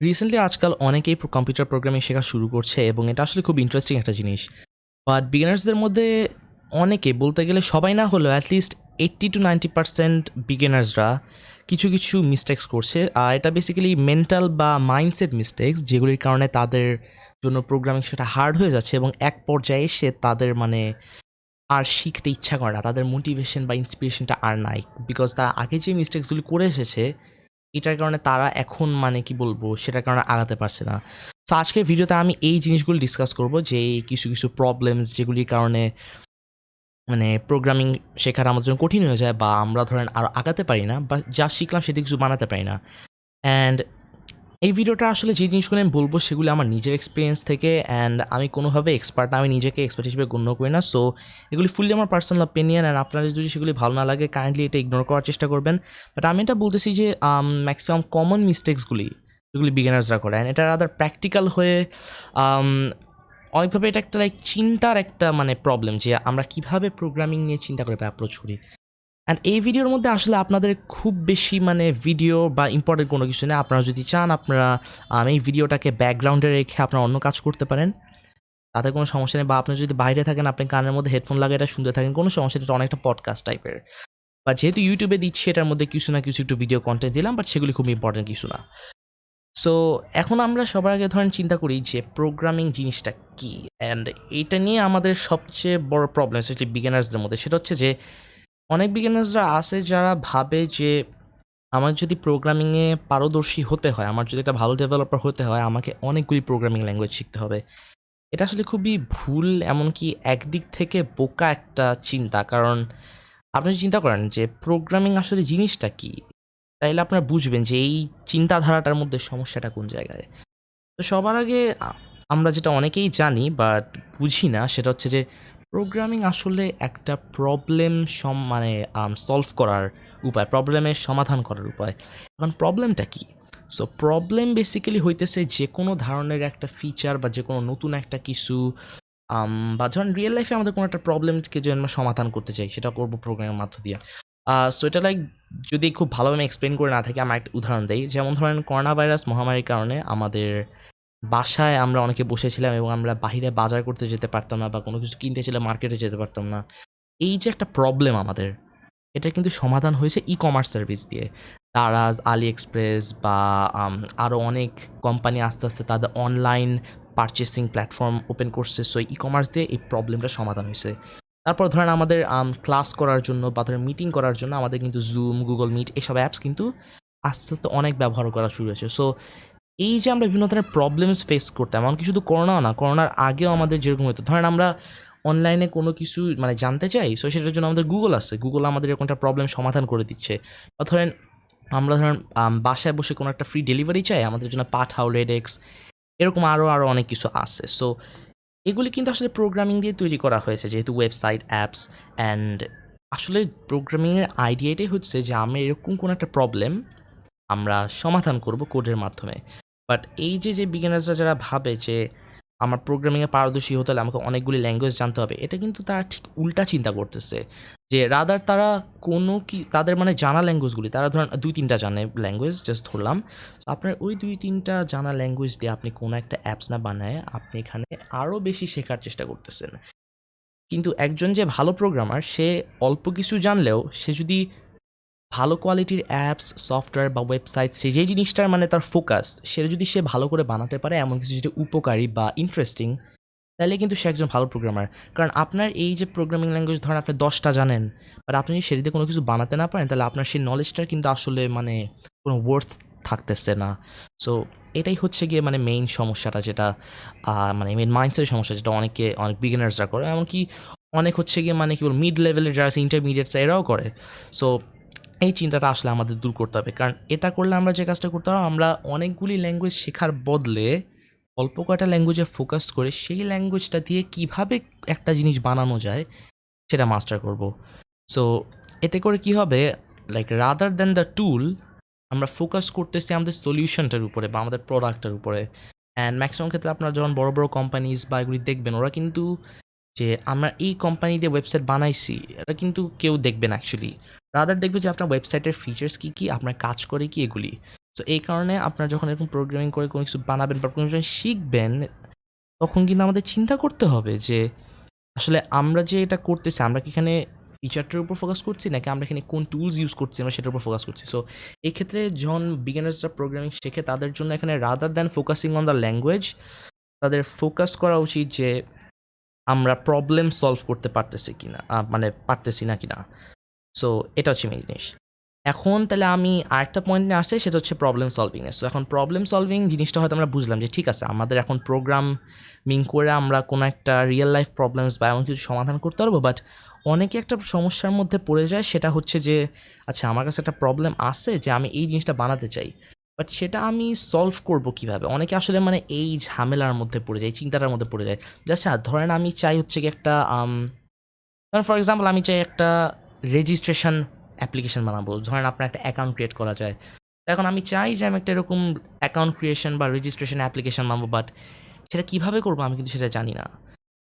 Recently আজকাল অনেকেই computer programming শেখা শুরু করছে এবং এটা আসলে খুব ইন্টারেস্টিং একটা জিনিস। বাট বিগিনার্সদের মধ্যে অনেকে বলতে গেলে সবাই না হলেও অ্যাটলিস্ট 80 to 90% বিগিনার্সরা কিছু মিস্টেক্স করছে। আর এটা বেসিক্যালি মেন্টাল বা মাইন্ডসেট মিস্টেক্স, যেগুলির কারণে তাদের জন্য প্রোগ্রামিং সেটা হার্ড হয়ে যাচ্ছে এবং এক পর্যায়ে এসে তাদের আর শিখতে ইচ্ছা করে না, তাদের মোটিভেশন বা ইন্সপিরেশনটা আর নাই, বিকজ তারা আগে যে মিস্টেক্সগুলি করে এসেছে এটার কারণে তারা এখন কি বলবো, সেটার কারণে আগাতে পারছে না। তো আজকের ভিডিওতে আমি এই জিনিসগুলো ডিসকাস করব, যে কিছু প্রবলেমস যেগুলির কারণে প্রোগ্রামিং শেখার আমাদের জন্য কঠিন হয়ে যায়, বা আমরা ধরেন আরও আগাতে পারি না, বা যা শিখলাম সেটা কিছু বানাতে পারি না। অ্যান্ড এই ভিডিওটা আসলে যে জিনিসগুলো আমি বলবো সেগুলো আমার নিজের এক্সপিরিয়েন্স থেকে, অ্যান্ড আমি কোনোভাবে এক্সপার্ট না, আমি নিজেকে এক্সপার্ট হিসেবে গণ্য করি না। সো এগুলি ফুললি আমার পার্সোনাল অপিনিয়ন, অ্যান্ড আপনাদের যদি সেগুলি ভালো না লাগে কাইন্ডলি এটা ইগনোর করার চেষ্টা করবেন। বাট আমি এটা বলতেছি যে ম্যাক্সিমাম কমন মিস্টেক্সগুলি যেগুলি বিগিনার্সরা করে, অ্যান্ড এটা আদার প্র্যাকটিক্যাল হয়ে অনেকভাবে এটা একটা চিন্তার একটা প্রবলেম, যে আমরা কীভাবে প্রোগ্রামিং নিয়ে চিন্তা করে অ্যাপ্রোচ করি। অ্যান্ড এই ভিডিওর মধ্যে আসলে আপনাদের খুব বেশি ভিডিও বা ইম্পর্টেন্ট কোনো কিছু নেই। আপনারা যদি চান আপনারা এই ভিডিওটাকে ব্যাকগ্রাউন্ডে রেখে আপনারা অন্য কাজ করতে পারেন, তাতে কোনো সমস্যা নেই। বা আপনি যদি বাইরে থাকেন, আপনি কানের মধ্যে হেডফোন লাগিয়ে এটা শুনতে থাকেন, কোনো সমস্যা নেই। এটা অনেকটা পডকাস্ট টাইপের। বা যেহেতু ইউটিউবে দিচ্ছি, এটার মধ্যে কিছু না কিছু একটু ভিডিও কন্টেন্ট দিলাম, বাট সেগুলি খুব ইম্পর্টেন্ট কিছু না। সো এখন আমরা সবার আগে ধরেন চিন্তা করি যে প্রোগ্রামিং জিনিসটা কী, অ্যান্ড এইটা নিয়ে আমাদের সবচেয়ে বড় প্রবলেম স্পেশালি বিগিনার্সদের মধ্যে, সেটা হচ্ছে যে অনেক বিগিনার্সরা আছে যারা ভাবে যে আমার যদি প্রোগ্রামিংয়ে পারদর্শী হতে হয়, আমার যদি একটা ভালো ডেভেলপার হতে হয়, আমাকে অনেকগুলি প্রোগ্রামিং ল্যাঙ্গুয়েজ শিখতে হবে। এটা আসলে খুবই ভুল, এমনকি একদিক থেকে বোকা একটা চিন্তা। কারণ আপনি যদি চিন্তা করেন যে প্রোগ্রামিং আসলে জিনিসটা কী, তাইলে আপনারা বুঝবেন যে এই চিন্তাধারাটার মধ্যে সমস্যাটা কোন জায়গায়। তো সবার আগে আমরা যেটা অনেকেই জানি বাট বুঝি না, সেটা হচ্ছে যে প্রোগ্রামিং আসলে একটা প্রবলেম সলভ করার উপায়, প্রবলেমের সমাধান করার উপায়। এখন প্রবলেমটা কি? সো প্রবলেম বেসিক্যালি হইতেছে যে কোনো ধরনের একটা ফিচার বা যে কোনো নতুন একটা কিছু, বা ধরেন রিয়েল লাইফে আমাদের কোনো একটা প্রবলেমকে যদি আমরা সমাধান করতে চাই, সেটা করবো প্রোগ্রামের মাধ্য দিয়ে। সো এটা যদি খুব ভালোভাবে এক্সপ্লেন করে না থাকি, আমি একটা উদাহরণ দিই। যেমন ধরেন করোনা ভাইরাস মহামারীর কারণে আমাদের বাসায় আমরা অনেকে বসেছিলাম এবং আমরা বাহিরে বাজার করতে যেতে পারতাম না, বা কোনো কিছু কিনতে চাইলে মার্কেটে যেতে পারতাম না। এই যে একটা প্রবলেম আমাদের, এটা কিন্তু সমাধান হয়েছে ই-কমার্স সার্ভিস দিয়ে। দারাজ, আলি এক্সপ্রেস বা আরও অনেক কোম্পানি আস্তে আস্তে তাদের অনলাইন পারচেসিং প্ল্যাটফর্ম ওপেন করছে। সো ই-কমার্স দিয়ে এই প্রবলেমটা সমাধান হয়েছে। তারপর ধরেন আমাদের ক্লাস করার জন্য বা ধরেন মিটিং করার জন্য আমাদের কিন্তু জুম, গুগল মিট এসব অ্যাপস কিন্তু আস্তে আস্তে অনেক ব্যবহার করা শুরু হয়েছে। সো এই যে আমরা বিভিন্ন ধরনের প্রবলেমস ফেস করতাম, এমনকি শুধু করোনাও না, করোনার আগেও আমাদের যেরকম হতো, ধরেন আমরা অনলাইনে কোনো কিছু জানতে চাই, সো সেটার জন্য আমাদের গুগল আছে, গুগল আমাদের এরকম একটা প্রবলেম সমাধান করে দিচ্ছে। বা ধরেন আমরা বাসায় বসে কোনো একটা ফ্রি ডেলিভারি চাই, আমাদের জন্য পাঠাও, রেডেক্স, এরকম আরও অনেক কিছু আছে। সো এগুলি কিন্তু আসলে প্রোগ্রামিং দিয়ে তৈরি করা হয়েছে, যেহেতু ওয়েবসাইট, অ্যাপস। অ্যান্ড আসলে প্রোগ্রামিংয়ের আইডিয়াটাই হচ্ছে যে আমরা এরকম কোনো একটা প্রবলেম আমরা সমাধান করব কোডের মাধ্যমে। বাট এই যে বিগিনার্সরা যারা ভাবে যে আমার প্রোগ্রামিংয়ে পারদর্শী হতে হলে আমাকে অনেকগুলি ল্যাঙ্গুয়েজ জানতে হবে, এটা কিন্তু তারা ঠিক উল্টা চিন্তা করতেছে। যে রাদার তারা তাদের জানা ল্যাঙ্গুয়েজগুলি, তারা ধরেন 2-3টা জানে ল্যাঙ্গুয়েজ, জাস্ট ধরলাম। তো আপনার ওই 2-3টা জানা ল্যাঙ্গুয়েজ দিয়ে আপনি কোনো একটা অ্যাপস না বানায় আপনি এখানে আরও বেশি শেখার চেষ্টা করতেছেন। কিন্তু একজন যে ভালো প্রোগ্রামার, সে অল্প কিছু জানলেও সে যদি ভালো কোয়ালিটির অ্যাপস, সফটওয়্যার বা ওয়েবসাইট, সে যেই জিনিসটার তার ফোকাস, সেটা যদি সে ভালো করে বানাতে পারে, এমন কিছু যেটা উপকারী বা ইন্টারেস্টিং, তাহলে কিন্তু সে একজন ভালো প্রোগ্রামার। কারণ আপনার এই যে প্রোগ্রামিং ল্যাঙ্গুয়েজ ধরেন আপনি 10টা জানেন, বাট আপনি যদি সেটিতে কোনো কিছু বানাতে না পারেন, তাহলে আপনার সেই নলেজটার কিন্তু আসলে কোনো ওয়ার্থ থাকতেছে না। সো এটাই হচ্ছে গিয়ে মেইন সমস্যাটা, যেটা মেইন মাইন্ডসেটের সমস্যা, যেটা অনেক বিগিনার্সরা করে, এমনকি অনেক হচ্ছে গিয়ে কি বল মিড লেভেলের যারা আছে, ইন্টারমিডিয়েটস, এরাও করে। সো এই চিন্তাটা আসলে আমাদের দূর করতে হবে। কারণ এটা করলে আমরা যে কাজটা করতে হবে, আমরা অনেকগুলি ল্যাঙ্গুয়েজ শেখার বদলে অল্প কয়টা ল্যাঙ্গুয়েজে ফোকাস করে সেই ল্যাঙ্গুয়েজটা দিয়ে কিভাবে একটা জিনিস বানানো যায় সেটা মাস্টার করব। সো এতে করে কি হবে, রাদার দ্যান দ্য টুল, আমরা ফোকাস করতেছি আমাদের সলিউশনটার উপরে বা আমাদের প্রোডাক্টটার উপরে। অ্যান্ড ম্যাক্সিমাম ক্ষেত্রে আপনারা যখন বড় বড় কোম্পানিজ বা এগুলি দেখবেন, ওরা কিন্তু যে আমরা এই কোম্পানি দিয়ে ওয়েবসাইট বানাইছি, এটা কিন্তু কেউ দেখবে না অ্যাকচুয়ালি। রাদার দেখবে যে আপনার ওয়েবসাইটের ফিচার্স কী কী, আপনার কাজ করে কি, এগুলি। সো এই কারণে আপনারা যখন এরকম প্রোগ্রামিং করে কোনো কিছু বানাবেন বা কোনো কিছু শিখবেন, তখন কিন্তু আমাদের চিন্তা করতে হবে যে আসলে আমরা যে এটা করতেছি, আমরা কি এখানে ফিচারটার উপর ফোকাস করছি নাকি আমরা এখানে কোন টুলস ইউজ করছি আমরা সেটার উপর ফোকাস করছি। সো এই ক্ষেত্রে যখন বিগিনার্সরা প্রোগ্রামিং শেখে তাদের জন্য এখানে rather than focusing on the language, তাদের ফোকাস করা উচিত যে আমরা প্রবলেম সলভ করতে পারতেছি কিনা, মানে পারতেছি না কিনা। সো এটা হচ্ছে মেইন জিনিস। এখন তাহলে আমি আরেকটা পয়েন্ট নিয়ে আসছি, সেটা হচ্ছে প্রবলেম সলভিংয়ে। সো এখন প্রবলেম সলভিং জিনিসটা হয়তো আমরা বুঝলাম যে ঠিক আছে, আমাদের এখন প্রোগ্রামিং করে আমরা কোনো একটা রিয়েল লাইফ প্রবলেমস বা এমন কিছু সমাধান করতে পারবো। বাট অনেকে একটা সমস্যার মধ্যে পড়ে যায়, সেটা হচ্ছে যে আচ্ছা আমার কাছে একটা প্রবলেম আছে যে আমি এই জিনিসটা বানাতে চাই, বাট সেটা আমি সলভ করব কিভাবে। অনেকে আসলে মানে এই ঝামেলার মধ্যে পড়ে যায়, চিন্তাটার মধ্যে পড়ে যায় যে আচ্ছা ধরেন আমি চাই হচ্ছে কি একটা ফর এক্সাম্পল আমি চাই একটা রেজিস্ট্রেশন অ্যাপ্লিকেশন বানাবো। ধরেন আপনার একটা অ্যাকাউন্ট ক্রিয়েট করা যায়। এখন আমি চাই যে আমি একটা এরকম অ্যাকাউন্ট ক্রিয়েশন বা রেজিস্ট্রেশন অ্যাপ্লিকেশন বানাবো, বাট সেটা কীভাবে করবো আমি কিন্তু সেটা জানি না।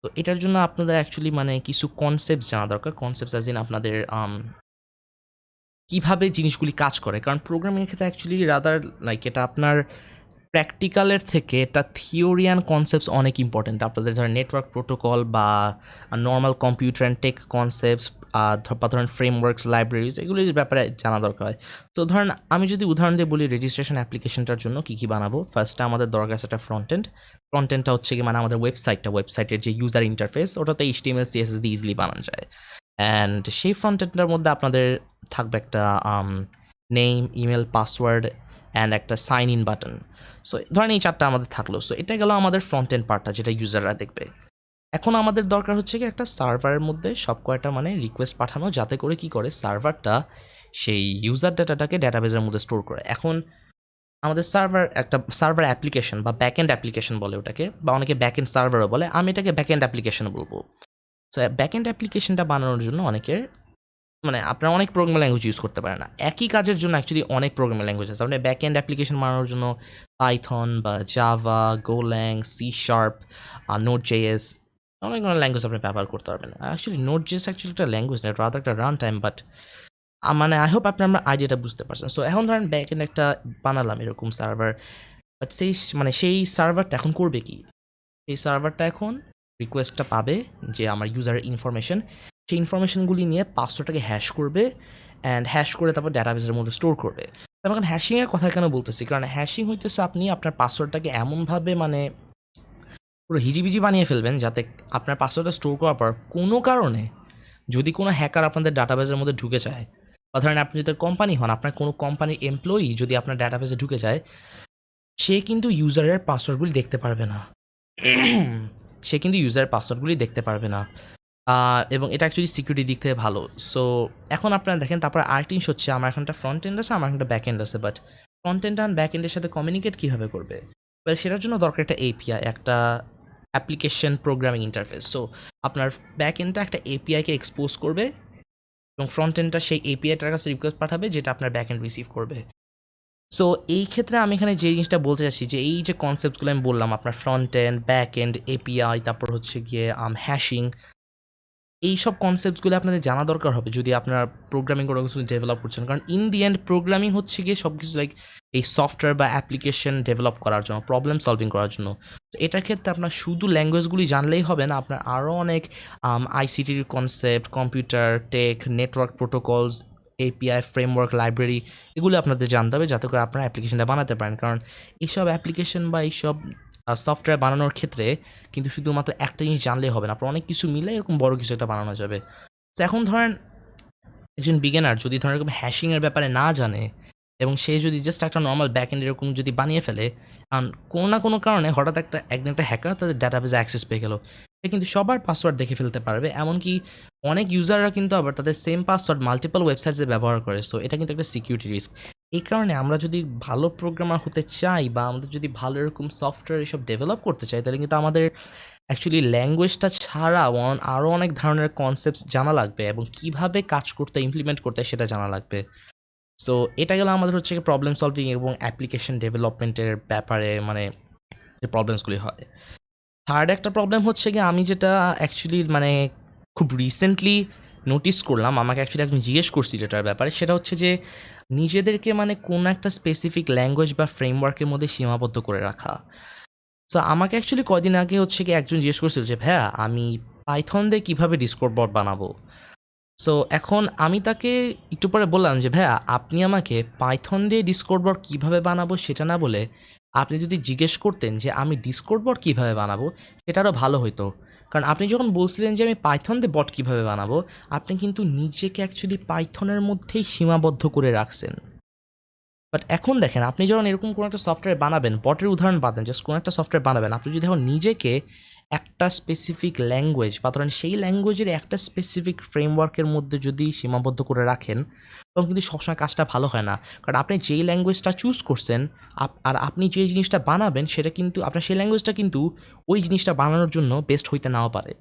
তো এটার জন্য আপনাদের অ্যাকচুয়ালি মানে কিছু কনসেপ্টস জানা দরকার। কনসেপ্টস অ্যাজ ইন আপনাদের কীভাবে জিনিসগুলি কাজ করে। কারণ প্রোগ্রামিংয়ের ক্ষেত্রে অ্যাকচুয়ালি রাদার লাইক এটা আপনার প্র্যাকটিক্যালের থেকে এটা থিওরি অ্যান্ড কনসেপ্টস অনেক ইম্পর্টেন্ট। আপনাদের ধরেন নেটওয়ার্ক প্রোটোকল বা normal computer and tech concepts বা ধরেন ফ্রেমওয়ার্কস, লাইব্রেরিজ, এগুলির ব্যাপারে জানা দরকার হয়। তো ধরেন আমি যদি উদাহরণ দিয়ে বলি রেজিস্ট্রেশন অ্যাপ্লিকেশনটার জন্য কী কী বানাবো, ফার্স্টে আমাদের দরকার আছে একটা ফ্রন্ট এন্ডটা হচ্ছে কি মানে আমাদের ওয়েবসাইটের যে ইউজার ইন্টারফেস, ওটাতে HTML CSS দিয়ে ইজিলি বানানো যায়। অ্যান্ড সেই ফ্রন্ট এন্ডটার মধ্যে আপনাদের থাকবে একটা নেম, ইমেল, পাসওয়ার্ড অ্যান্ড একটা সাইন ইন বাটন। সো ধরেন এই চারটা আমাদের থাকলো। সো এটা গেল আমাদের ফ্রন্ট এন্ড পার্টটা, যেটা ইউজাররা দেখবে। এখন আমাদের দরকার হচ্ছে কি একটা সার্ভারের মধ্যে সব কয়টা মানে রিকোয়েস্ট পাঠানো, যাতে করে কি করে সার্ভারটা সেই ইউজার ডাটাটাকে ডাটাবেজের মধ্যে স্টোর করে। এখন আমাদের একটা সার্ভার অ্যাপ্লিকেশন বা ব্যাকএন্ড অ্যাপ্লিকেশন বলে ওটাকে, বা অনেকে ব্যাকএন্ড সার্ভারও বলে, আমি এটাকে ব্যাকএন্ড অ্যাপ্লিকেশন বলবো। সো ব্যাকএন্ড অ্যাপ্লিকেশনটা বানানোর জন্য অনেকের মানে আপনারা অনেক প্রোগ্রামিং ল্যাঙ্গুয়েজ ইউজ করতে পারেন না। একই কাজের জন্য অ্যাকচুয়ালি অনেক প্রোগ্রামিং ল্যাঙ্গুয়েজ আছে। আপনি ব্যাকএন্ড অ্যাপ্লিকেশন বানানোর জন্য পাইথন বা জাভা, গোল্যাং, C# নোড.js, অনেক ল্যাঙ্গুয়েজ আপনি ব্যবহার করতে পারবেন। অ্যাকচুয়ালি নোড.js অ্যাকচুয়ালি একটা ল্যাঙ্গুয়েজ না, রাদার একটা রান টাইম। বাট মানে আই হোপ আপনার আইডিয়াটা বুঝতে পারছেন। সো এখন ধরেন ব্যাকএন্ড একটা বানালাম এরকম সার্ভার, বাট সেই সার্ভারটা এখন করবে কি? এই সার্ভারটা এখন রিকোয়েস্টটা পাবে যে আমার ইউজারের ইনফরমেশন, সেই ইনফরমেশনগুলি নিয়ে পাসওয়ার্ডটাকে হ্যাশ করবে, অ্যান্ড হ্যাশ করে তারপর ডাটাবেসের মধ্যে স্টোর করবে। আমি এখন হ্যাশিংয়ের কথা কেন বলতেছি, কারণ হ্যাশিং হইতেছে আপনি আপনার পাসওয়ার্ডটাকে এমনভাবে মানে পুরো হিজিবিজি বানিয়ে ফেলবেন যাতে আপনার পাসওয়ার্ডটা স্টোর করার পর কোনো কারণে যদি কোনো হ্যাকার আপনাদের ডাটাবেসের মধ্যে ঢুকে যায়, বা ধরেন আপনি যদি কোম্পানি হন, আপনার কোনো কোম্পানির এমপ্লয়ি যদি আপনার ডাটাবেসে ঢুকে যায়, সে কিন্তু ইউজারের পাসওয়ার্ডগুলি দেখতে পারবে না। সে কিন্তু ইউজারের পাসওয়ার্ডগুলি দেখতে পারবে না, এবং এটা অ্যাকচুয়ালি সিকিউরিটির দিক থেকে ভালো। সো এখন আপনারা দেখেন, তারপরে আরেকটা জিনিস হচ্ছে আমার এখানটা ফ্রন্ট এন্ড আছে, আমার এখানটা ব্যাক এন্ড আছে। But front end and back এন্ডের সাথে কমিউনিকেট কীভাবে করবে? ওয়েল, সেটার জন্য দরকার একটা API, একটা অ্যাপ্লিকেশন প্রোগ্রামিং ইন্টারফেস। সো আপনার ব্যাক এন্ডটা একটা API-কে এক্সপোজ করবে এবং ফ্রন্ট এন্ডটা সেই API-টার কাছে রিকোয়েস্ট পাঠাবে, যেটা আপনার ব্যাক এন্ড রিসিভ করবে। সো এই ক্ষেত্রে আমি এখানে যে জিনিসটা বলতে চাচ্ছি যে এই যে কনসেপ্টগুলো আমি বললাম, আপনার front end, back end, API, তারপর হচ্ছে গিয়ে হ্যাশিং, এইসব কনসেপ্টসগুলো আপনাদের জানা দরকার হবে যদি আপনারা প্রোগ্রামিং কোনো কিছু ডেভেলপ করছেন। কারণ ইন দি এন্ড প্রোগ্রামিং হচ্ছে গিয়ে সব কিছু লাইক এই সফটওয়্যার বা অ্যাপ্লিকেশন ডেভেলপ করার জন্য, প্রবলেম সলভিং করার জন্য। তো এটার ক্ষেত্রে আপনার শুধু ল্যাঙ্গুয়েজগুলি জানলেই হবে না, আপনার আরও অনেক ICTর concept, computer tech, network protocols, API, framework, library, এগুলো আপনাদের জানতে হবে যাতে করে আপনারা অ্যাপ্লিকেশনটা বানাতে পারেন। কারণ এইসব অ্যাপ্লিকেশন বা এইসব সফটওয়্যার বানানোর ক্ষেত্রে কিন্তু শুধুমাত্র একটা জিনিস জানলেই হবে না, আপনার অনেক কিছু মিলে এরকম বড় কিছু একটা বানানো যাবে। তো এখন ধরেন একজন বিগিনার যদি ধরেন এরকম হ্যাশিংয়ের ব্যাপারে না জানে এবং সে যদি জাস্ট একটা নর্মাল ব্যাকএন্ড এরকম যদি বানিয়ে ফেলে, কারণ কোনো না কোনো কারণে হঠাৎ একদিন একটা হ্যাকার তাদের ডাটাবেসে অ্যাক্সেস পেয়ে গেল, সে কিন্তু সবার পাসওয়ার্ড দেখে ফেলতে পারবে। এমনকি অনেক ইউজাররা কিন্তু আবার তাদের সেম পাসওয়ার্ড মাল্টিপল ওয়েবসাইটসে ব্যবহার করে। সো এটা কিন্তু একটা সিকিউরিটি রিস্ক। এই কারণে আমরা যদি ভালো প্রোগ্রামার হতে চাই বা আমাদের যদি ভালো এরকম সফটওয়্যার এসব ডেভেলপ করতে চাই, তাহলে কিন্তু আমাদের অ্যাকচুয়ালি ল্যাঙ্গুয়েজটা ছাড়া আরও অনেক ধরনের কনসেপ্টস জানা লাগবে এবং কীভাবে কাজ করতে, ইমপ্লিমেন্ট করতে সেটা জানা লাগবে। সো এটা গেল আমাদের হচ্ছে প্রবলেম সলভিং এবং অ্যাপ্লিকেশন ডেভেলপমেন্টের ব্যাপারে মানে যে প্রবলেমসগুলি হয়। থার্ড একটা প্রবলেম হচ্ছে গিয়ে আমি যেটা অ্যাকচুয়ালি মানে খুব রিসেন্টলি নোটিস করলাম, আমাকে অ্যাকচুয়ালি একজন জিজ্ঞেস করছিল এটার ব্যাপারে, সেটা হচ্ছে যে নিজেদেরকে মানে কোনো একটা স্পেসিফিক ল্যাঙ্গুয়েজ বা ফ্রেমওয়ার্কের মধ্যে সীমাবদ্ধ করে রাখা। সো আমাকে অ্যাকচুয়ালি কয়দিন আগে হচ্ছে কি একজন জিজ্ঞেস করছিল যে ভাইয়া আমি পাইথন দিয়ে কীভাবে ডিসকর্ড বট বানাবো। সো এখন আমি তাকে একটু পরে বললাম যে ভাইয়া আপনি আমাকে পাইথন দিয়ে ডিসকর্ড বট কীভাবে বানাবো সেটা না বলে আপনি যদি জিজ্ঞেস করতেন যে আমি ডিসকর্ড বট কীভাবে বানাবো সেটা আরও ভালো হতো। কারণ আপনি যখন বলছিলেন যে আমি পাইথন দিয়ে বট কীভাবে বানাবো, আপনি কিন্তু নিজেকে অ্যাকচুয়ালি পাইথনের মধ্যেই সীমাবদ্ধ করে রাখছেন। বাট এখন দেখেন আপনি যখন এরকম কোনো একটা সফটওয়্যার বানাবেন, বটের উদাহরণ বাদ দেন, জাস্ট কোনো একটা সফটওয়্যার বানাবেন, আপনি যদি এখন নিজেকে একটা স্পেসিফিক ল্যাঙ্গুয়েজ বা ধরেন সেই ল্যাঙ্গুয়েজের একটা স্পেসিফিক ফ্রেমওয়ার্কের মধ্যে যদি সীমাবদ্ধ করে রাখেন, তখন কিন্তু সবসময় কাজটা ভালো হয় না। কারণ আপনি যেই ল্যাঙ্গুয়েজটা চুজ করছেন আর আপনি যে জিনিসটা বানাবেন সেটা কিন্তু আপনার সেই ল্যাঙ্গুয়েজটা কিন্তু ওই জিনিসটা বানানোর জন্য বেস্ট হইতে নাও পারে।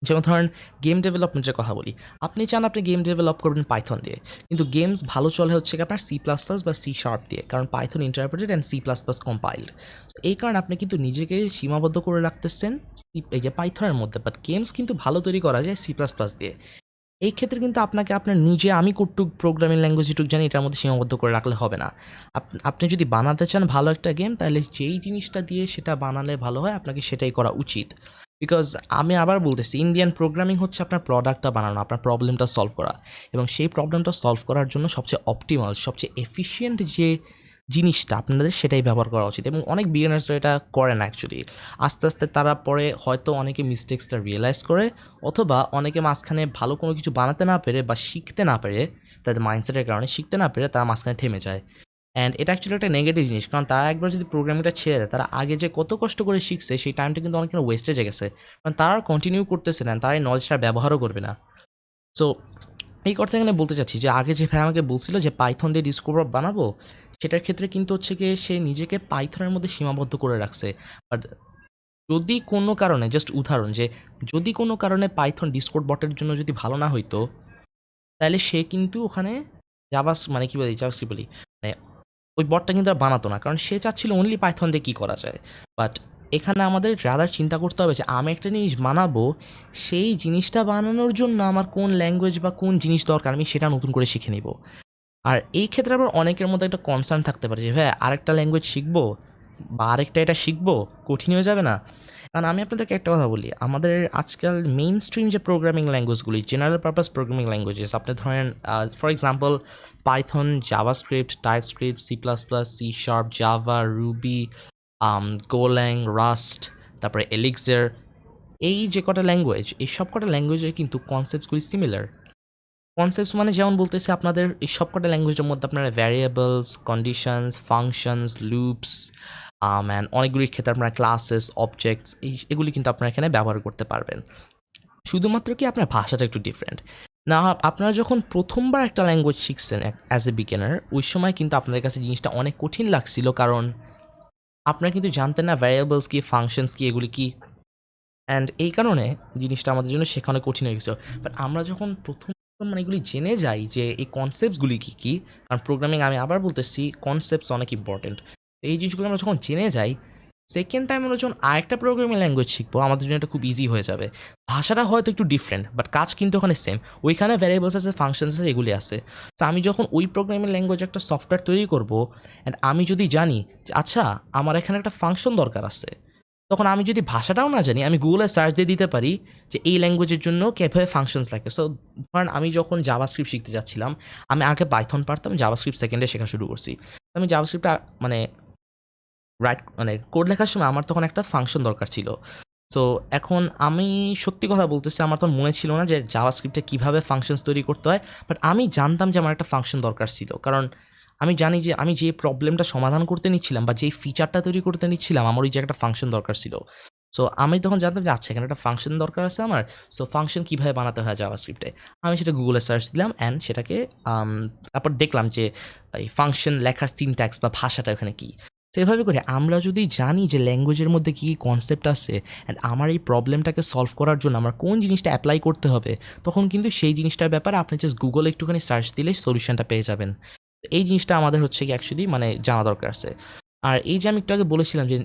যেমন ধরেন গেম ডেভেলপমেন্টের কথা বলি, আপনি চান আপনি গেম ডেভেলপ করবেন পাইথন দিয়ে, কিন্তু গেমস ভালো চলে হচ্ছে কি আপনার C++ বা C# দিয়ে, কারণ Python interpreted and C++ compiled. এই কারণে আপনি কিন্তু নিজেকে সীমাবদ্ধ করে রাখতেছেন এই যে পাইথনের মধ্যে, বাট গেমস কিন্তু ভালো তৈরি করা যায় C++ দিয়ে। এই ক্ষেত্রে কিন্তু আপনাকে আপনার নিজে আমি কতটুক প্রোগ্রামিং ল্যাঙ্গুয়েজ যেটুক জানি এটার মধ্যে সীমাবদ্ধ করে রাখলে হবে না। আপনি যদি বানাতে চান ভালো একটা গেম, তাহলে যেই জিনিসটা দিয়ে সেটা বানালে ভালো হয় আপনাকে সেটাই করা উচিত। বিকজ আমি আবার বলতেছি, ইন্ডিয়ান প্রোগ্রামিং হচ্ছে আপনার প্রোডাক্টটা বানানো, আপনার প্রবলেমটা সলভ করা, এবং সেই প্রবলেমটা সলভ করার জন্য সবচেয়ে অপটিমাল, সবচেয়ে এফিশিয়েন্ট যে জিনিসটা আপনাদের সেটাই ব্যবহার করা উচিত। এবং অনেক বিগিনার্সরা এটা করে না অ্যাকচুয়ালি। আস্তে আস্তে তারা পরে হয়তো অনেকে মিস্টেক্সটা রিয়েলাইজ করে, অথবা অনেকে মাঝখানে ভালো কোনো কিছু বানাতে না পেরে বা শিখতে না পেরে, তাদের মাইন্ডসেটের কারণে শিখতে না পেরে তারা মাঝখানে থেমে যায়। অ্যান্ড এটা অ্যাকচুয়ালি একটা নেগেটিভ জিনিস, কারণ তারা একবার যদি প্রোগ্রামিংটা ছেড়ে দেয়, তারা আগে যে কত কষ্ট করে শিখছে সেই টাইমটা কিন্তু অনেকটা ওয়েস্টেজে গেছে, কারণ তারা আর কন্টিনিউ করতেছে না, তারা এই নলেজটা ব্যবহারও করবে না। সো এই কথা এখানে বলতে চাচ্ছি যে আগে যে ভাই আমাকে বলছিল যে পাইথন দিয়ে ডিসকভার বানাবো, সেটার ক্ষেত্রে কিন্তু হচ্ছে গিয়ে সে নিজেকে পাইথনের মধ্যে সীমাবদ্ধ করে রাখছে। বাট যদি কোনো কারণে, জাস্ট উদাহরণ, যে যদি কোনো কারণে পাইথন ডিসকোড বটের জন্য যদি ভালো না হইতো, তাহলে সে কিন্তু ওখানে মানে কী বলি জাভাস্ক্রিপ্ট বলি, মানে ওই বটটা কিন্তু আর বানাতো না, কারণ সে চাচ্ছিল অনলি পাইথন দিয়ে কী করা যায়। বাট এখানে আমাদের রাদার চিন্তা করতে হবে যে আমি একটা জিনিস বানাবো, সেই জিনিসটা বানানোর জন্য আমার কোন ল্যাঙ্গুয়েজ বা কোন জিনিস দরকার আমি সেটা নতুন করে শিখে নিব। আর এই ক্ষেত্রে আবার অনেকের মধ্যে একটা কনসার্ন থাকতে পারে যে ভাই আরেকটা ল্যাঙ্গুয়েজ শিখবো বা আরেকটা এটা শিখবো, কঠিন হয়ে যাবে না? কারণ আমি আপনাদেরকে একটা কথা বলি, আমাদের আজকাল মেইন স্ট্রিম যে প্রোগ্রামিং ল্যাঙ্গুয়েজগুলি, জেনারেল পারপাস প্রোগ্রামিং ল্যাঙ্গুয়েজেস, আপনি ধরেন for example Python, JavaScript, TypeScript, C++, C#, Java, Ruby, Golang, Rust, তারপরে এলিক্সার, এই যে কটা ল্যাঙ্গুয়েজ, এই সব কটা ল্যাঙ্গুয়েজের কিন্তু কনসেপ্টসগুলি সিমিলার। কনসেপ্টস মানে যেমন বলতেছে আপনাদের এই সবকটা ল্যাঙ্গুয়েজের মধ্যে আপনারা variables, conditions, functions, loops, and অনেকগুলির ক্ষেত্রে আপনারা ক্লাসেস, অবজেক্টস, এগুলি কিন্তু আপনারা এখানে ব্যবহার করতে পারবেন। শুধুমাত্র কি আপনার ভাষাটা একটু ডিফারেন্ট না। আপনারা যখন প্রথমবার একটা ল্যাঙ্গুয়েজ শিখছেন অ্যাজ এ বিগিনার, ওই সময় কিন্তু আপনাদের কাছে জিনিসটা অনেক কঠিন লাগছিল, কারণ আপনারা কিন্তু জানতেন না ভ্যারিয়েবলস কি, ফাংশনস কি, এগুলি কি। অ্যান্ড এই কারণে জিনিসটা আমাদের জন্য শেখানো কঠিন হয়ে গেছে। বাট আমরা যখন প্রথম মানে এগুলি জেনে যাই যে এই কনসেপ্টসগুলি কী কী, কারণ প্রোগ্রামিং আমি আবার বলতেছি কনসেপ্টস অনেক ইম্পর্টেন্ট, এই জিনিসগুলো আমরা যখন জেনে যাই, সেকেন্ড টাইম আমরা যখন আরেকটা প্রোগ্রামিং ল্যাঙ্গুয়েজ শিখবো আমাদের জন্য এটা খুব ইজি হয়ে যাবে। ভাষাটা হয়তো একটু ডিফারেন্ট, বাট কাজ কিন্তু ওখানে সেম। ওইখানে ভ্যারিয়েবলস আছে, ফাংশনস আছে, এগুলি আছে। তো আমি যখন ওই প্রোগ্রামিং ল্যাঙ্গুয়েজ একটা সফটওয়্যার তৈরি করবো, অ্যান্ড আমি যদি জানি যে আচ্ছা আমার এখানে একটা ফাংশন দরকার আছে, তখন আমি যদি ভাষাটাও না জানি, আমি গুগলে সার্চ দিয়ে দিতে পারি যে এই ল্যাঙ্গুয়েজের জন্য কীভাবে ফাংশনস লাগে। সো ধরেন আমি যখন জাভাস্ক্রিপ্ট শিখতে যাচ্ছিলাম, আমি আগে পাইথন পারতাম, জাভাস্ক্রিপ্ট সেকেন্ডে শেখা শুরু করছি। আমি জাভাস্ক্রিপ্টটা মানে কোড লেখার সময় আমার তখন একটা ফাংশন দরকার ছিল। সো এখন আমি সত্যি কথা বলতেছি, আমার তখন মনে ছিল না যে জাভাস্ক্রিপ্টে কীভাবে ফাংশনস তৈরি করতে হয়, বাট আমি জানতাম যে আমার একটা ফাংশন দরকার ছিল, কারণ আমি জানি যে আমি যে প্রবলেমটা সমাধান করতে নিচ্ছিলাম বা যেই ফিচারটা তৈরি করতে নিচ্ছিলাম, আমার ওই যে একটা ফাংশন দরকার ছিল। সো আমি তখন জানতাম যে আচ্ছা এখানে একটা ফাংশন দরকার আছে আমার, সো ফাংশন কীভাবে বানাতে হয় জাভাস্ক্রিপ্টে। আমি সেটা গুগলে সার্চ দিলাম অ্যান্ড সেটাকে তারপর দেখলাম যে এই ফাংশন লেখার সিনট্যাক্স বা ভাষাটা ওখানে কী। তো এভাবে করে আমরা যদি জানি যে ল্যাঙ্গুয়েজের মধ্যে কী কী কনসেপ্ট আছে অ্যান্ড আমার এই প্রবলেমটাকে সলভ করার জন্য আমার কোন জিনিসটা অ্যাপ্লাই করতে হবে, তখন কিন্তু সেই জিনিসটার ব্যাপারে আপনি জাস্ট গুগলে একটুখানি সার্চ দিলেই সলিউশনটা পেয়ে যাবেন। এই জিনিসটা আমাদের হচ্ছে কি অ্যাকচুয়ালি মানে জানা দরকার আছে। আর এই যে আমি একটু আগে বলেছিলাম যে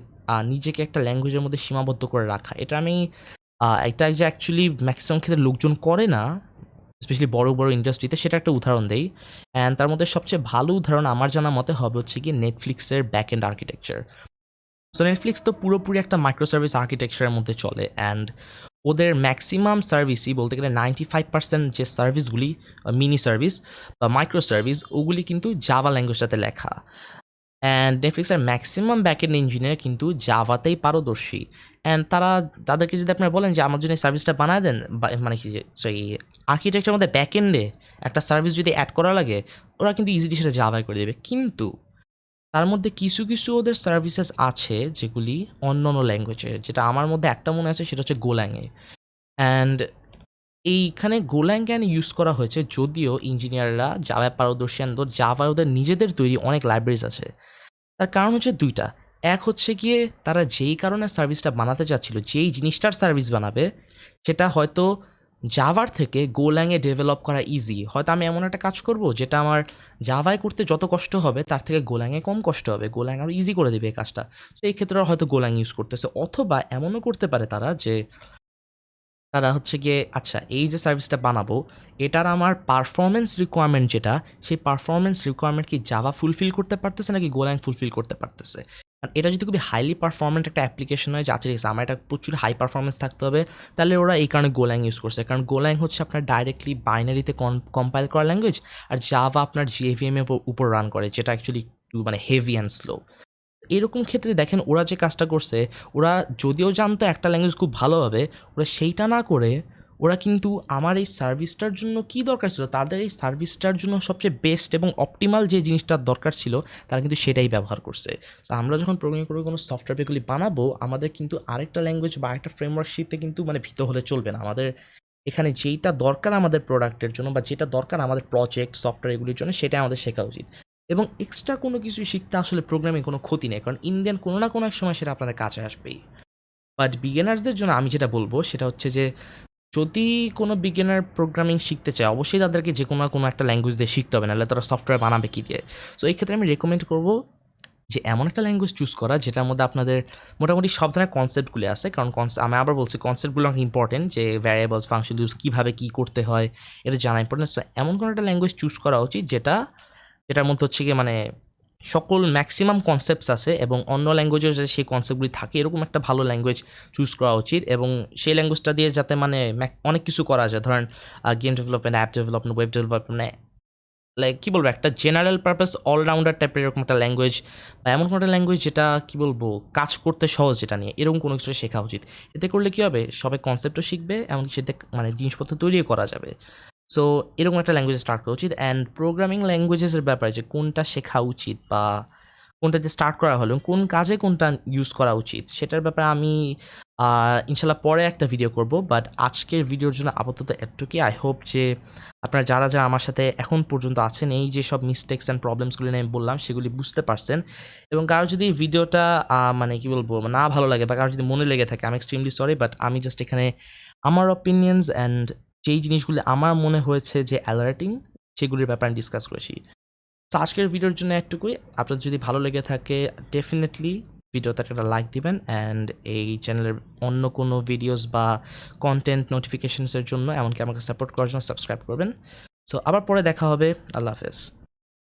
নিজেকে একটা ল্যাঙ্গুয়েজের মধ্যে সীমাবদ্ধ করে রাখা, এটা আমি এটা যে অ্যাকচুয়ালি ম্যাক্সিমাম ক্ষেত্রে লোকজন করে না, স্পেশালি বড় বড় ইন্ডাস্ট্রিতে, সেটা একটা উদাহরণ দেই। অ্যান্ড তার মধ্যে সবচেয়ে ভালো উদাহরণ আমার জানা মতে হবে হচ্ছে কি নেটফ্লিক্সের back end architecture. So Netflix তো পুরোপুরি একটা মাইক্রো সার্ভিস আর্কিটেকচারের মধ্যে চলে, অ্যান্ড ওদের ম্যাক্সিমাম সার্ভিসই বলতে গেলে 95% যে সার্ভিসগুলি মিনি সার্ভিস বা মাইক্রো সার্ভিস ওগুলি কিন্তু জাভা ল্যাঙ্গুয়েজটাতে লেখা। অ্যান্ড নেটফ্লিক্সের ম্যাক্সিমাম ব্যাকএন্ড ইঞ্জিনিয়ার কিন্তু জাভাতেই পারদর্শী। অ্যান্ড তাদেরকে যদি আপনারা বলেন যে আমার জন্য এই সার্ভিসটা বানায় দেন, বা মানে কি যে সেই আর্কিটেকচারের মধ্যে ব্যাকএন্ডে একটা সার্ভিস যদি অ্যাড করা লাগে, ওরা কিন্তু ইজিলি সেটা জাভায় করে দেবে। কিন্তু তার মধ্যে কিছু কিছু ওদের সার্ভিসেস আছে যেগুলি অন্য অন্য ল্যাঙ্গুয়েজের, যেটা আমার মধ্যে একটা মনে আছে সেটা হচ্ছে গোল্যাংয়ে। অ্যান্ড এইখানে গোল্যাং কেন ইউজ করা হয়েছে, যদিও ইঞ্জিনিয়াররা জাভায় পারদর্শী, জাভায় ওদের নিজেদের তৈরি অনেক লাইব্রেরিজ আছে। তার কারণ হচ্ছে দুইটা। এক হচ্ছে গিয়ে তারা যেই কারণে সার্ভিসটা বানাতে চাচ্ছিল, যেই জিনিসটার সার্ভিস বানাবে সেটা হয়তো জাভার থেকে গোল্যাংয়ে ডেভেলপ করা ইজি। হয়তো আমি এমন একটা কাজ করব যেটা আমার জাভায় করতে যত কষ্ট হবে তার থেকে গোল্যাংয়ে কম কষ্ট হবে, গোল্যাং আরও ইজি করে দেবে এই কাজটা। তো এই ক্ষেত্রে হয়তো গোল্যাং ইউজ করতেছে, অথবা এমনও করতে পারে তারা যে তারা হচ্ছে গিয়ে আচ্ছা এই যে সার্ভিসটা বানাবো এটার আমার পারফরমেন্স রিকোয়ারমেন্ট যেটা, সেই পারফরমেন্স রিকোয়ারমেন্ট কি জাভা ফুলফিল করতে পারতেছে নাকি গোল্যাং ফুলফিল করতে পারতেছে। কারণ এটা যদি খুবই হাইলি পারফরমেন্ট একটা অ্যাপ্লিকেশন হয়, যাচ্ছে আমার এটা প্রচুর হাই পারফরমেন্স থাকতে হবে, তাহলে ওরা এই কারণে গোল্যাং ইউজ করছে। কারণ গোল্যাং হচ্ছে আপনার ডাইরেক্টলি বাইনারিতে কম্পাইল করা ল্যাঙ্গুয়েজ, আর জাভা আপনার জিএভিএম এর উপর রান করে, যেটা অ্যাকচুয়ালি মানে হেভি অ্যান্ড স্লো। এরকম ক্ষেত্রে দেখেন ওরা যে কাজটা করছে, ওরা যদিও জানতো একটা ল্যাঙ্গুয়েজ খুব ভালোভাবে, ওরা সেইটা না করে ওরা কিন্তু আমার এই সার্ভিসটার জন্য কি দরকার ছিল, তাদের এই সার্ভিসটার জন্য সবচেয়ে বেস্ট এবং অপটিমাল যে জিনিসটার দরকার ছিল তারা কিন্তু সেটাই ব্যবহার করছে। সো আমরা যখন প্রোগ্রামিং করে কোনো সফটওয়্যারগুলি বানাবো, আমাদের কিন্তু আরেকটা ল্যাঙ্গুয়েজ বা আরেকটা ফ্রেমওয়ার্ক শিখতে কিন্তু মানে ভীত হলে চলবে না। আমাদের এখানে যেইটা দরকার আমাদের প্রোডাক্টের জন্য বা যেটা দরকার আমাদের প্রজেক্ট সফটওয়্যার এগুলির জন্য, সেটাই আমাদের শেখা উচিত। এবং এক্সট্রা কোনো কিছু শিখতে আসলে প্রোগ্রামিং কোনো ক্ষতি নেই, কারণ ইন্ডিয়ান কোনো না কোনো এক সময় সেটা আপনাদের কাছে আসবেই। বাট বিগিনার্সদের জন্য আমি যেটা বলবো সেটা হচ্ছে যে যদি কোনো বিগিনার প্রোগ্রামিং শিখতে চায়, অবশ্যই তাদেরকে যে কোনো না কোনো একটা ল্যাঙ্গুয়েজ দিয়ে শিখতে হবে, নাহলে তারা সফটওয়্যার বানাবে কী দিয়ে। সো এই ক্ষেত্রে আমি রেকমেন্ড করবো যে এমন একটা ল্যাঙ্গুয়েজ চুজ করা যেটার মধ্যে আপনাদের মোটামুটি সব ধরনের কনসেপ্টগুলি আছে। কারণ আমি আবার বলছি কনসেপ্টগুলো অনেক ইম্পর্টেন্ট, যে ভ্যারিয়েবলস ফাংশন ইউজ কীভাবে কী করতে হয় এটা জানা ইম্পর্টেন্ট। সো এমন কোনো একটা ল্যাঙ্গুয়েজ চুজ করা উচিত যেটার মধ্যে হচ্ছে গিয়ে মানে সকল ম্যাক্সিমাম কনসেপ্টস আছে এবং অন্য ল্যাঙ্গুয়েজেও যাতে সেই কনসেপ্টগুলি থাকে, এরকম একটা ভালো ল্যাঙ্গুয়েজ চুজ করা উচিত। এবং সেই ল্যাঙ্গুয়েজটা দিয়ে যাতে মানে অনেক কিছু করা যায়, ধরেন game development, app development, web development, like কী বলবো, একটা জেনারেল পারপাস অলরাউন্ডার টাইপের এরকম একটা ল্যাঙ্গুয়েজ, বা এমন কোনো একটা ল্যাঙ্গুয়েজ যেটা কী বলবো কাজ করতে সহজ, যেটা নিয়ে এরকম কোনো কিছু শেখা উচিত। এতে করলে কী হবে, সবাই কনসেপ্টও শিখবে, এমনকি সেটা মানে জিনিসপত্র তৈরিও করা যাবে। সো এরকম একটা ল্যাঙ্গুয়েজ স্টার্ট করা উচিত। অ্যান্ড প্রোগ্রামিং ল্যাঙ্গুয়েজেসের ব্যাপারে যে কোনটা শেখা উচিত বা কোনটা যে স্টার্ট করা হলো, কোন কাজে কোনটা ইউজ করা উচিত, সেটার ব্যাপারে আমি ইনশাল্লাহ পরে একটা ভিডিও করব। বাট আজকের ভিডিওর জন্য আপাতত এতটুকুই। আই হোপ যে আপনারা যারা যারা আমার সাথে এখন পর্যন্ত আছেন, এই যে সব মিস্টেক্স অ্যান্ড প্রবলেমসগুলি নিয়ে আমি বললাম সেগুলি বুঝতে পারছেন। এবং কারো যদি ভিডিওটা মানে কি বলবো না ভালো লাগে বা কারো যদি মনে লেগে থাকে, আমি এক্সট্রিমলি সরি, বাট আমি জাস্ট এখানে আমার অপিনিয়ন্স অ্যান্ড যেই জিনিসগুলি আমার মনে হয়েছে যে অ্যালার্টিং, সেগুলির ব্যাপারে ডিসকাস করেছি। তো আজকের ভিডিওর জন্য একটুকুই। আপনার যদি ভালো লেগে থাকে ডেফিনেটলি ভিডিওতে একটা লাইক দিবেন, অ্যান্ড এই চ্যানেলের অন্য কোনো ভিডিওস বা কন্টেন্ট নোটিফিকেশনসের জন্য, এমনকি আমাকে সাপোর্ট করার জন্য সাবস্ক্রাইব করবেন। সো আবার পরে দেখা হবে। আল্লাহ হাফেজ।